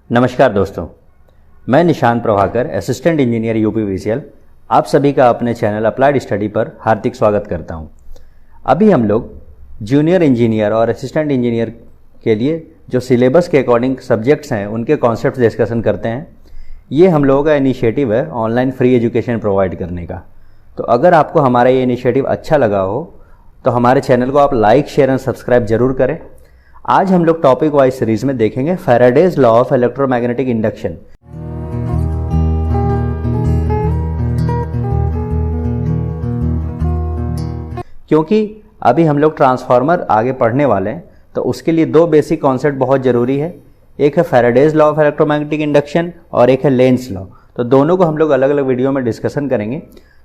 नमस्कार दोस्तों, मैं निशांत प्रभाकर, असिस्टेंट इंजीनियर यूपीवीसीएल, आप सभी का अपने चैनल अप्लाइड स्टडी पर हार्दिक स्वागत करता हूं। अभी हम लोग जूनियर इंजीनियर और असिस्टेंट इंजीनियर के लिए जो सिलेबस के अकॉर्डिंग सब्जेक्ट्स हैं उनके कॉन्सेप्ट डिस्कशन करते हैं। ये हम लोगों का इनिशिएटिव है ऑनलाइन फ्री एजुकेशन प्रोवाइड करने का। तो अगर आपको हमारा ये इनिशिएटिव अच्छा लगा हो तो हमारे चैनल को आप लाइक, शेयर एंड सब्सक्राइब जरूर करें। आज हम लोग टॉपिक वाइज सीरीज में देखेंगे Faraday's law of electromagnetic induction. क्योंकि अभी हम लोग ट्रांसफार्मर आगे पढ़ने वाले हैं तो उसके लिए दो बेसिक कॉन्सेप्ट बहुत ज़रूरी है। एक है Faraday's law of electromagnetic induction और एक है लेंस लॉ। तो दोनों को हम लोग अलग अलग वीडियो में डिस्कशन करेंगे।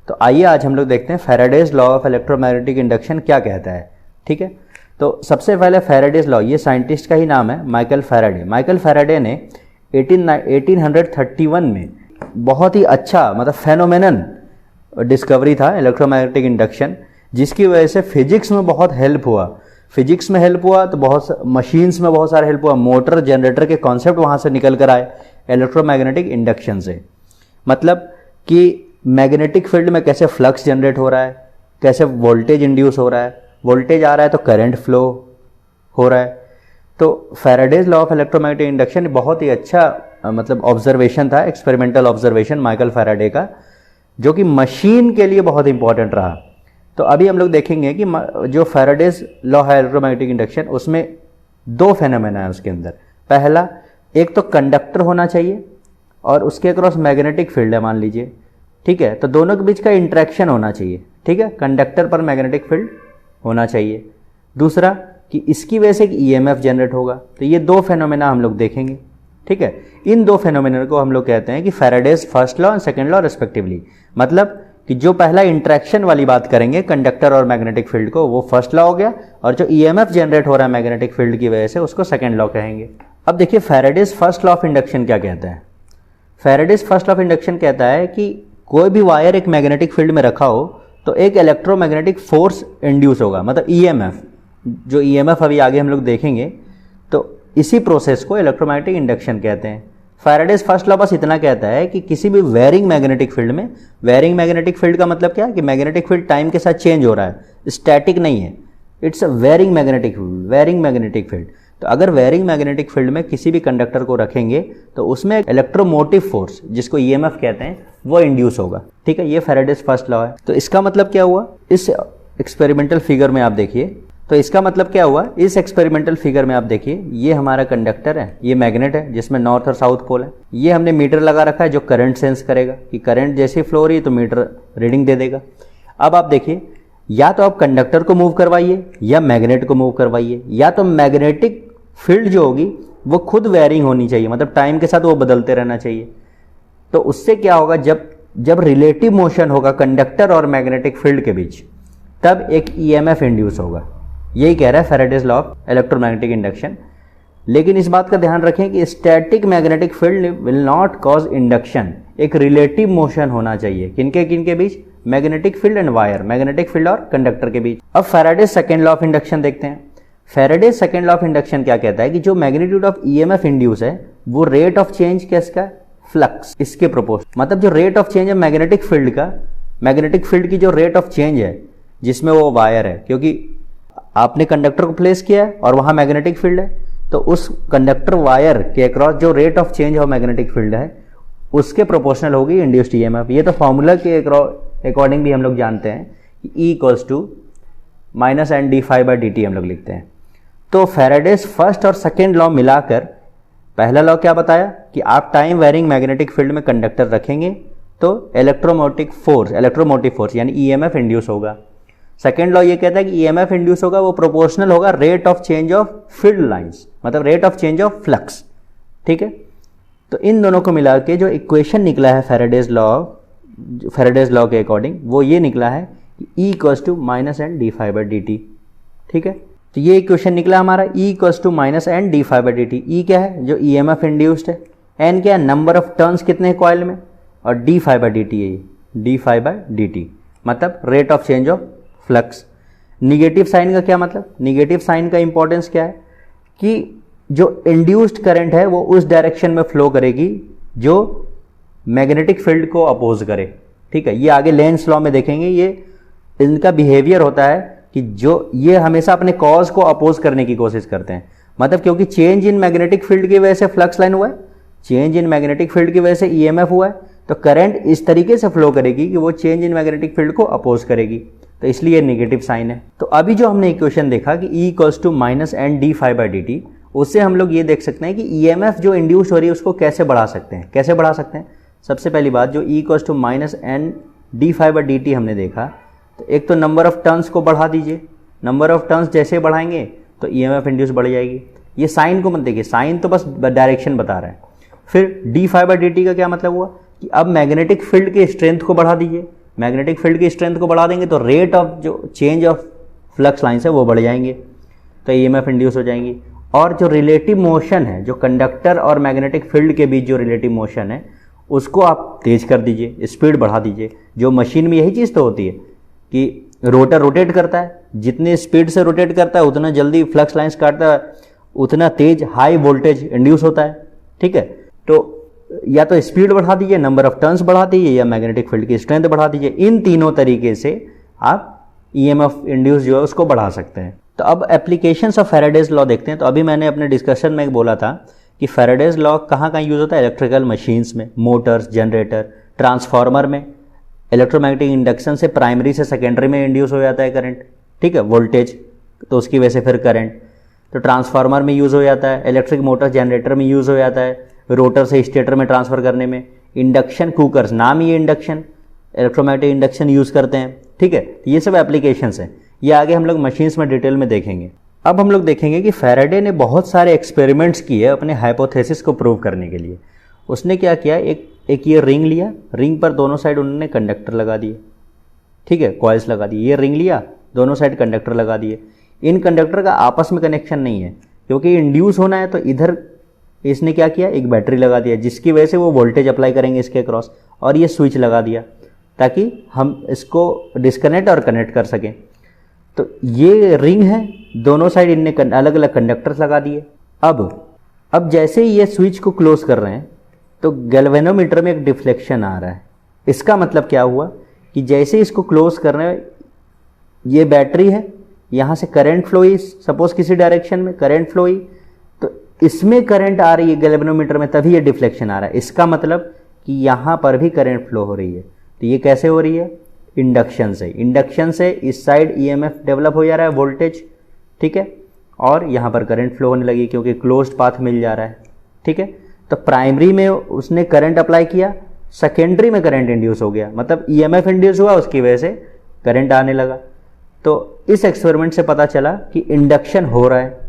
तो आइए आज हम लोग देखते हैं Faraday's law of electromagnetic induction क्या कहता है। ठीक है, तो सबसे पहले फैराडेज लॉ, ये साइंटिस्ट का ही नाम है, माइकल फैराडे। माइकल फैराडे ने 1831 में बहुत ही अच्छा मतलब फेनोमेनन डिस्कवरी था इलेक्ट्रोमैग्नेटिक इंडक्शन, जिसकी वजह से फिजिक्स में बहुत हेल्प हुआ। फिजिक्स में हेल्प हुआ तो बहुत मशीन्स में बहुत सारा हेल्प हुआ। मोटर, जनरेटर के कॉन्सेप्ट वहाँ से निकल कर आए इलेक्ट्रोमैग्नेटिक इंडक्शन से। मतलब कि मैग्नेटिक फील्ड में कैसे फ्लक्स जनरेट हो रहा है, कैसे वोल्टेज इंड्यूस हो रहा है, वोल्टेज आ रहा है तो करंट फ्लो हो रहा है। तो Faraday's law of electromagnetic induction बहुत ही अच्छा मतलब ऑब्जर्वेशन था, एक्सपेरिमेंटल ऑब्जर्वेशन माइकल फैराडे का, जो कि मशीन के लिए बहुत इंपॉर्टेंट रहा। तो अभी हम लोग देखेंगे कि जो फैराडेज लॉ है इलेक्ट्रोमैग्नेटिक इंडक्शन, उसमें दो फेनोमेना है उसके अंदर। पहला, एक तो कंडक्टर होना चाहिए और उसके अक्रॉस मैग्नेटिक फील्ड है मान लीजिए। ठीक है, तो दोनों के बीच का इंटरेक्शन होना चाहिए। ठीक है, कंडक्टर पर मैग्नेटिक फील्ड होना चाहिए। दूसरा कि इसकी वजह से एक ईएमएफ जनरेट होगा। तो ये दो फेनोमेना हम लोग देखेंगे। ठीक है, इन दो फेनोमेना को हम लोग कहते हैं कि Faraday's first law and second law respectively. मतलब कि जो पहला इंटरेक्शन वाली बात करेंगे कंडक्टर और मैग्नेटिक फील्ड को, वो फर्स्ट लॉ हो गया, और जो ईएमएफ जनरेट हो रहा है मैग्नेटिक फील्ड की वजह से, उसको सेकंड लॉ कहेंगे। अब देखिए Faraday's first law of induction क्या कहता है। Faraday's first law of induction कहता है कि कोई भी वायर एक मैग्नेटिक फील्ड में रखा हो तो एक इलेक्ट्रोमैग्नेटिक फोर्स इंड्यूस होगा, मतलब ईएमएफ। जो ईएमएफ अभी आगे हम लोग देखेंगे, तो इसी प्रोसेस को इलेक्ट्रोमैग्नेटिक इंडक्शन कहते हैं। फैराडेज फर्स्ट लॉ बस इतना कहता है कि किसी भी वेरिंग मैग्नेटिक फील्ड में, वेरिंग मैग्नेटिक फील्ड का मतलब क्या है कि मैग्नेटिक फील्ड टाइम के साथ चेंज हो रहा है, स्टैटिक नहीं है। It's a varying magnetic field, varying magnetic field. तो अगर वेरिंग मैग्नेटिक फील्ड में किसी भी कंडक्टर को रखेंगे तो उसमें इलेक्ट्रोमोटिव फोर्स, जिसको ईएमएफ कहते हैं, वो इंड्यूस होगा। ठीक है, ये फैराडेज फर्स्ट लॉ है। तो इसका मतलब क्या हुआ, इस एक्सपेरिमेंटल फिगर में आप देखिए, तो इसका मतलब क्या हुआ, इस एक्सपेरिमेंटल फिगर में आप देखिए, ये हमारा कंडक्टर है, ये मैग्नेट है जिसमें नॉर्थ और साउथ पोल है। ये हमने मीटर लगा रखा है जो करंट सेंस करेगा कि करंट जैसे फ्लो हो रही है तो मीटर रीडिंग दे देगा। अब आप देखिए, या तो आप कंडक्टर को मूव करवाइए या मैग्नेट को मूव करवाइए, या तो मैग्नेटिक फील्ड जो होगी वो खुद वेरिंग होनी चाहिए, मतलब टाइम के साथ वो बदलते रहना चाहिए। तो उससे क्या होगा, जब रिलेटिव मोशन होगा कंडक्टर और मैग्नेटिक फील्ड के बीच, तब एक ईएमएफ इंड्यूस होगा। यही कह रहा है Faraday's law of electromagnetic induction. लेकिन इस बात का ध्यान रखें कि static magnetic field will not cause induction. एक रिलेटिव मोशन होना चाहिए किनके बीच, magnetic field and wire, magnetic field और कंडक्टर के बीच। अब Faraday's second law of induction देखते हैं। Faraday's second law of induction क्या कहता है कि जो मैग्नीट्यूड ऑफ ईएमएफ इंड्यूस है वो रेट ऑफ चेंज किसका, फ्लक्स, इसके प्रोपोर्शनल। मतलब जो रेट ऑफ चेंज है मैग्नेटिक फील्ड का, मैग्नेटिक फील्ड की जो रेट ऑफ चेंज है जिसमें वो वायर है, क्योंकि आपने कंडक्टर को प्लेस किया है और वहां मैग्नेटिक फील्ड है, तो उस कंडक्टर वायर के अक्रॉस जो rate of change of magnetic field है उसके प्रोपोर्शनल होगी इंड्यूस्ड ईएमएफ। ये तो फॉर्मूला के अकॉर्डिंग भी हम लोग जानते हैं कि E equals to minus N D phi by D T हम लोग लिखते हैं। तो फैराडेज फर्स्ट और सेकेंड लॉ मिलाकर पहला लॉ क्या बताया कि आप टाइम वेरिंग मैग्नेटिक फील्ड में कंडक्टर रखेंगे तो इलेक्ट्रोमोटिव फोर्स यानी ईएमएफ इंड्यूस होगा। सेकेंड लॉ ये कहता है कि ईएमएफ इंड्यूस होगा वो प्रोपोर्शनल होगा rate of change of field lines, मतलब rate of change of flux. ठीक है, तो इन दोनों को मिला के जो इक्वेशन निकला है फैराडेज लॉ के अकॉर्डिंग, वो ये निकला है कि E equals to minus N D phi by D t. ठीक है, तो ये इक्वेशन निकला हमारा E equals to minus N D phi by D t. E क्या है, जो ईएमएफ इंड्यूस्ड है, एन क्या है, नंबर ऑफ टर्न्स कितने हैं कॉइल में, और d phi by D t है, d phi by D t मतलब rate of change of flux. Negative sign का क्या मतलब, निगेटिव साइन का इंपॉर्टेंस क्या है कि जो इंड्यूस्ड करंट है वो उस डायरेक्शन में फ्लो करेगी जो मैग्नेटिक फील्ड को अपोज करे। ठीक है, ये आगे लेंस लॉ में देखेंगे। ये इनका बिहेवियर होता है कि जो ये हमेशा अपने कॉज को अपोज करने की कोशिश करते हैं। मतलब क्योंकि चेंज इन मैग्नेटिक फील्ड की वजह से फ्लक्स लाइन हुआ है, चेंज इन मैग्नेटिक फील्ड की वजह से ईएमएफ हुआ है, तो करंट इस तरीके से फ्लो करेगी कि वो चेंज इन मैग्नेटिक फील्ड को अपोज करेगी, तो इसलिए नेगेटिव साइन है। तो अभी जो हमने इक्वेशन देखा कि E = -NdΦ/dt, उससे हम लोग ये देख सकते हैं कि ईएमएफ जो इंड्यूस हो रही है उसको कैसे बढ़ा सकते हैं। कैसे बढ़ा सकते हैं? सबसे पहली बात, जो E = -NdΦ/dt हमने देखा, तो एक तो नंबर ऑफ टर्न्स को बढ़ा दीजिए। नंबर ऑफ टर्न्स जैसे बढ़ाएंगे तो ईएमएफ इंड्यूस बढ़ जाएगी। ये साइन को मत देखिए, साइन तो बस डायरेक्शन बता रहा है। फिर dΦ/dt का क्या मतलब हुआ कि अब मैग्नेटिक फील्ड के स्ट्रेंथ को बढ़ा दीजिए। मैग्नेटिक फील्ड की स्ट्रेंथ को बढ़ा देंगे तो रेट ऑफ जो चेंज ऑफ फ्लक्स लाइन्स है वो बढ़ जाएंगे, तो ईएमएफ इंड्यूस हो जाएंगी। और जो रिलेटिव मोशन है, जो कंडक्टर और मैग्नेटिक फील्ड के बीच जो रिलेटिव मोशन है, उसको आप तेज कर दीजिए, स्पीड बढ़ा दीजिए। जो मशीन में यही चीज़ तो होती है कि रोटर रोटेट करता है, जितनी स्पीड से रोटेट करता है उतना जल्दी फ्लक्स लाइन्स काटता है, उतना तेज हाई वोल्टेज इंड्यूस होता है। ठीक है, तो या तो स्पीड बढ़ा दीजिए, नंबर ऑफ टर्न्स बढ़ा दीजिए, या मैग्नेटिक फील्ड की स्ट्रेंथ बढ़ा दीजिए। इन तीनों तरीके से आप ईएमएफ इंड्यूस जो है उसको बढ़ा सकते हैं। तो अब एप्लीकेशंस ऑफ फैराडेज लॉ देखते हैं। तो अभी मैंने अपने डिस्कशन में बोला था कि फैराडेज लॉ कहाँ कहाँ यूज होता है? इलेक्ट्रिकल मशीन्स में, मोटर्स, जनरेटर, ट्रांसफार्मर में। इलेक्ट्रोमैग्नेटिक इंडक्शन से प्राइमरी से सेकेंडरी में इंड्यूस हो जाता है करंट, ठीक है, वोल्टेज, तो उसकी वजह से फिर करंट तो ट्रांसफार्मर में यूज़ हो जाता है। इलेक्ट्रिक मोटर जनरेटर में यूज़ हो जाता है, रोटर से स्टेटर में ट्रांसफर करने में। इंडक्शन कुकर्स, नाम ही इंडक्शन, इलेक्ट्रोमैग्नेटिक इंडक्शन यूज़ करते हैं। ठीक है, ये सब एप्लीकेशंस हैं। ये आगे हम लोग मशीन्स में डिटेल में देखेंगे। अब हम लोग देखेंगे कि फैराडे ने बहुत सारे एक्सपेरिमेंट्स किए अपने हाइपोथेसिस को प्रूव करने के लिए। उसने क्या किया, एक ये रिंग लिया, रिंग पर दोनों साइड उन्होंने कंडक्टर लगा दिए। ठीक है, कॉइल्स लगा दिए। ये रिंग लिया, दोनों साइड कंडक्टर लगा दिए। इन कंडक्टर का आपस में कनेक्शन नहीं है, क्योंकि इंड्यूस होना है, तो इधर इसने क्या किया, एक बैटरी लगा दिया, जिसकी वजह से वो वोल्टेज अप्लाई करेंगे इसके क्रॉस, और ये स्विच लगा दिया ताकि हम इसको डिस्कनेक्ट और कनेक्ट कर सकें। तो ये रिंग है, दोनों साइड इनने अलग अलग कंडक्टर्स लगा दिए। अब जैसे ही ये स्विच को क्लोज कर रहे हैं तो गैल्वेनोमीटर में एक डिफ्लेक्शन आ रहा है। इसका मतलब क्या हुआ कि जैसे इसको क्लोज कर रहे हैं, ये बैटरी है, यहाँ से करंट फ्लो हुई, सपोज किसी डायरेक्शन में करंट फ्लो हुई, तो इसमें करंट आ रही है गैल्वेनोमीटर में, तभी ये डिफ्लेक्शन आ रहा है। इसका मतलब कि यहाँ पर भी करंट फ्लो हो रही है। तो ये कैसे हो रही है? इंडक्शन से। इंडक्शन से इस साइड ईएमएफ डेवलप हो जा रहा है, वोल्टेज, ठीक है, और यहाँ पर करंट फ्लो होने लगी क्योंकि क्लोज्ड पाथ मिल जा रहा है। ठीक है, तो प्राइमरी में उसने करंट अप्लाई किया, सेकेंडरी में करंट इंड्यूस हो गया, मतलब ईएमएफ इंड्यूस हुआ, उसकी वजह से करंट आने लगा। तो इस एक्सपेरिमेंट से पता चला कि इंडक्शन हो रहा है।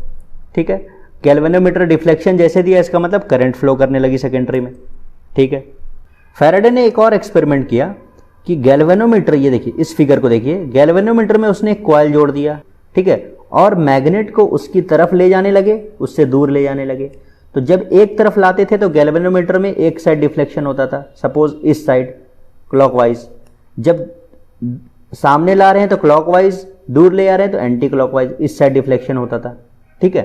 ठीक है, गैल्वेनोमीटर डिफ्लेक्शन जैसे दिया, इसका मतलब करंट फ्लो करने लगी सेकेंडरी में। ठीक है, फैराडे ने एक और एक्सपेरिमेंट किया कि गैल्वेनोमीटर, ये देखिए इस फिगर को देखिए, गैल्वेनोमीटर में उसने एक कॉइल जोड़ दिया, ठीक है, और मैग्नेट को उसकी तरफ ले जाने लगे, उससे दूर ले जाने लगे। तो जब एक तरफ लाते थे तो गैल्वेनोमीटर में एक साइड डिफ्लेक्शन होता था, सपोज इस साइड क्लॉकवाइज। जब सामने ला रहे हैं तो क्लॉकवाइज, दूर ले आ रहे हैं तो एंटी क्लॉकवाइज, इस साइड डिफ्लेक्शन होता था। ठीक है,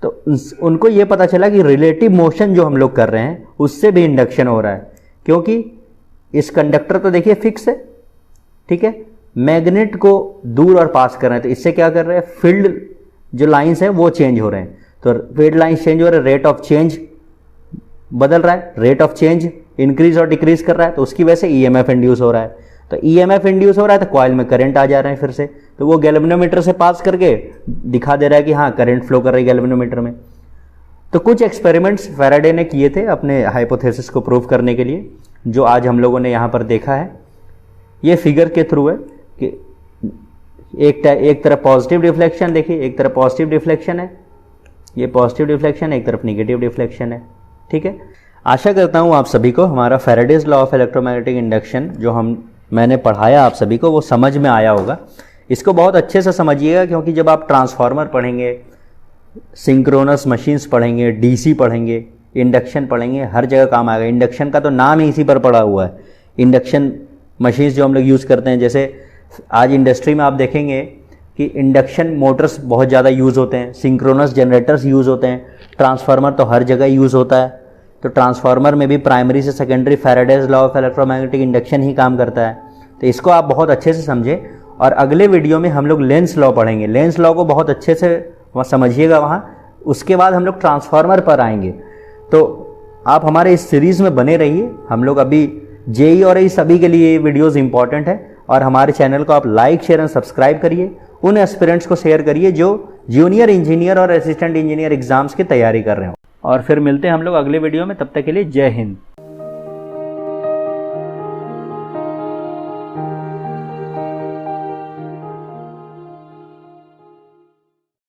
तो उनको ये पता चला कि रिलेटिव मोशन जो हम लोग कर रहे हैं उससे भी इंडक्शन हो रहा है, क्योंकि इस कंडक्टर तो देखिए फिक्स है, ठीक है, मैग्नेट को दूर और पास कर रहे हैं, तो इससे क्या कर रहे हैं, फील्ड जो लाइंस हैं वो चेंज हो रहे हैं। तो फील्ड लाइंस चेंज हो रहे हैं, रेट ऑफ चेंज बदल रहा है, रेट ऑफ चेंज इंक्रीज और डिक्रीज कर रहा है, तो उसकी वजह से ईएमएफ इंड्यूस हो रहा है। तो ईएमएफ इंड्यूस हो रहा है तो कॉइल में करंट आ जा रहे हैं फिर से, तो वो गैल्वेनोमीटर से पास करके दिखा दे रहा है कि हाँ करंट फ्लो कर रही है गैल्वेनोमीटर में। तो कुछ एक्सपेरिमेंट्स फैराडे ने किए थे अपने हाइपोथेसिस को प्रूव करने के लिए, जो आज हम लोगों ने यहाँ पर देखा है। ये फिगर के थ्रू है कि एक तरफ पॉजिटिव डिफ्लेक्शन, देखिए एक तरफ पॉजिटिव डिफ्लेक्शन है, ये पॉजिटिव डिफ्लेक्शन है, एक तरफ निगेटिव डिफ्लेक्शन है। ठीक है, आशा करता हूँ आप सभी को हमारा Faraday's law of electromagnetic induction जो मैंने पढ़ाया आप सभी को वो समझ में आया होगा। इसको बहुत अच्छे से समझिएगा, क्योंकि जब आप ट्रांसफार्मर पढ़ेंगे, सिंक्रोनस मशीन्स पढ़ेंगे, डीसी पढ़ेंगे, इंडक्शन पढ़ेंगे, हर जगह काम आएगा। इंडक्शन का तो नाम ही इसी पर पड़ा हुआ है। इंडक्शन मशीन्स जो हम लोग यूज़ करते हैं, जैसे आज इंडस्ट्री में आप देखेंगे कि इंडक्शन मोटर्स बहुत ज़्यादा यूज़ होते हैं, सिंक्रोनस जनरेटर्स यूज़ होते हैं, ट्रांसफार्मर तो हर जगह यूज़ होता है। तो ट्रांसफार्मर में भी प्राइमरी से secondary Faraday's law of electromagnetic induction ही काम करता है। तो इसको आप बहुत अच्छे से समझें। और अगले वीडियो में हम लोग लेंस लॉ पढ़ेंगे। लेंस लॉ को बहुत अच्छे से समझिएगा वहाँ। उसके बाद हम लोग ट्रांसफार्मर पर आएंगे। तो आप हमारे इस सीरीज़ में बने रहिए। हम लोग अभी जेई और ई सभी के लिए ये वीडियोज़ इंपॉर्टेंट है। और हमारे चैनल को आप लाइक, शेयर एंड सब्सक्राइब करिए। उन एस्पिरेंट्स को शेयर करिए जो जूनियर इंजीनियर और असिस्टेंट इंजीनियर एग्जाम्स की तैयारी कर रहे हो। और फिर मिलते हैं हम लोग अगले वीडियो में। तब तक के लिए जय हिंद।